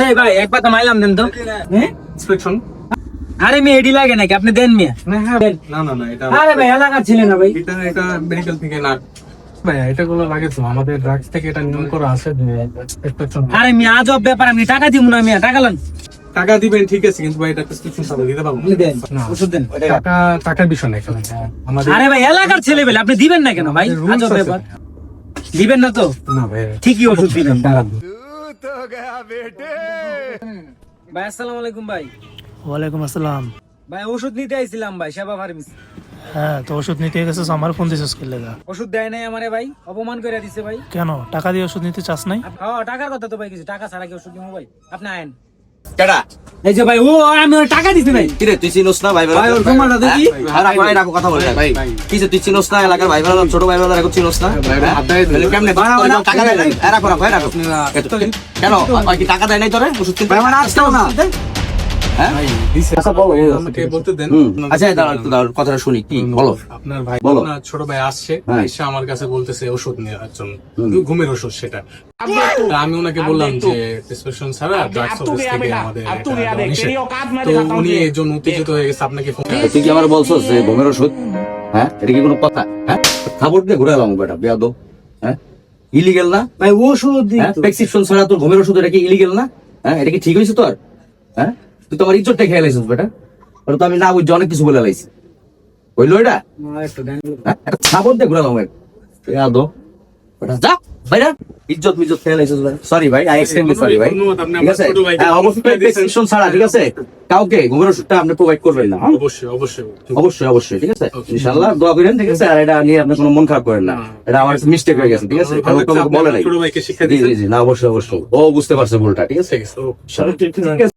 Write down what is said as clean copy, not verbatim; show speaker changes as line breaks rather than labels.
এই ভাই এক পাতা মাইলাম দেন তো। হ্যাঁ
ইন্সপেকশন।
আরে মেয়ে এডি লাগে নাকি আপনি দেন মিয়া?
না এটা
আরে ভাই এলাকার ছিল না ভাই।
এটা মেডিকেল থেকে না ভাই, এটা গুলো লাগে তো আমাদের ড্রাগস থেকে এটা নিয়ম করা আছে যে ইন্সপেকশন।
আরে মিয়া আজব ব্যাপার, আমি টাকা দিব না মিয়া, টাকা লন।
টাকা দিবেন ঠিক আছে, কিন্তু ভাই এটা প্রেসক্রিপশন সাথে দিতে পারবো
আপনি দেন
না।
ওষুধ দেন।
টাকার বিষয় না এখানে আমাদের।
আরে ভাই এলাকার ছেলে বলে আপনি দিবেন না কেন ভাই?
rules
আজব
আছে।
ব্যাপার, দিবেন না তো?
না ভাই
ঠিকই ওষুধ দিবেন। ভাই আসসালামু আলাইকুম ভাই।
ওয়ালাইকুম আসসালাম।
ভাই ওষুধ নিতে আইছিলাম ভাই, সেবা ফার্মেসি।
হ্যাঁ, তো ওষুধ নিতে গেছিস, আমার ফোন দিছিস কি লেগা?
ওষুধ দেয় নাই আমারে ভাই, অপমান করে দিছে ভাই।
কেন টাকা দিয়ে ওষুধ নিতে চাস নাই?
হ্যাঁ টাকার কথা তো ভাই, কিছু টাকা ছাড়া কি ওষুধ দিব ভাই? আপনি আইন।
কেডা
এই যে ভাই ও আমি ওর টাকা দিছি ভাই।
কিরে তুই চিনোস না ভাই
ভাই ওর তোমারটা দেখি।
রাখো কথা বলে ভাই কি যে তুই চিনোস না এলাকার ভাই ব্রাদার ছোট ভাই ব্রাদার এখন চিনোস না কেমনে টাকা দেয় নাই রাখো কেন ওই কি টাকা দেয় নাই তোরে ওষুধ কিনতে
ভাই আমার আসতেও না।
হ্যাঁ
আমাকে বলতে দেন।
আচ্ছা দাঁড়াও কথাটা শুনি কি বলো
আপনার ভাই
বলো।
আপনার ছোট ভাই আসছে,
হ্যাঁ।
এসে আমার কাছে বলতেছে ওষুধ নেওয়ার জন্য, ঘুমের ওষুধ সেটা। তা আমি ওনাকে বললাম যে প্রেসক্রিপশন ছাড়া ড্রাগস অফিস থেকে আমাদের এটা দেওয়া নিষেধ। তো উনি এই জন্য উত্তেজিত হয়ে গেছে, আপনাকে ফোন
তুই কি আমার বলছস যে ঘুমের ওষুধ? হ্যাঁ এটা কি কোনো কথা? হ্যাঁ খাবার দিয়ে ঘুরে এলাম বেটা বেয়াদব। হ্যাঁ ইলিগেল না
ভাই ওষুধ দিই তো।
প্রেসক্রিপশন ছাড়া তোর ঘুমের ওষুধ এটা কি ইলিগেল না? হ্যাঁ এটা কি ঠিক হয়েছে তোর? হ্যাঁ তুই তো আমার ইজ্জতটা খেয়ে লাইছিস বেটা। ওটা তো আমি না বুঝছি অনেক কিছু বলে লাইছি, হইলো এটা?
একটু দেন।
হ্যাঁ একটা খাবার দিয়ে ঘুরে এলাম বেয়াদব বেটা, যা বাইরে ইজ্জত মিজ্জত খেয়ে লাইছিস ভাই। সরি ভাই, আই এক্সট্রিমলি সরি ভাই।
ধন্যবাদ, আপনি
ঠিক
আমার
আছে
ছোট ভাইকে
হ্যাঁ অবশ্যই
দিয়েছেন।
প্রেসক্রিপশন ছাড়া ঠিক আছে কাউকে ঘুমের ওষুধটা আপনি প্রোভাইড করবেন না। হ্যাঁ? অবশ্যই ঠিক আছে ইনশাআল্লাহ দোয়া করেন ঠিক আছে। আর এটা নিয়ে আপনি কোনো মন খারাপ করেন না, এটা আমার মিস্টেক হয়ে গেছে ঠিক আছে, কারণ তোমাকে বলে নাই।
ছোট ভাইকে শিক্ষা
জি
দিয়েছেন।
জি জি না অবশ্যই ও বুঝতে পারছে ভুলটা ঠিক আছে।
ঠিক আছে, ও
ঠিক আছে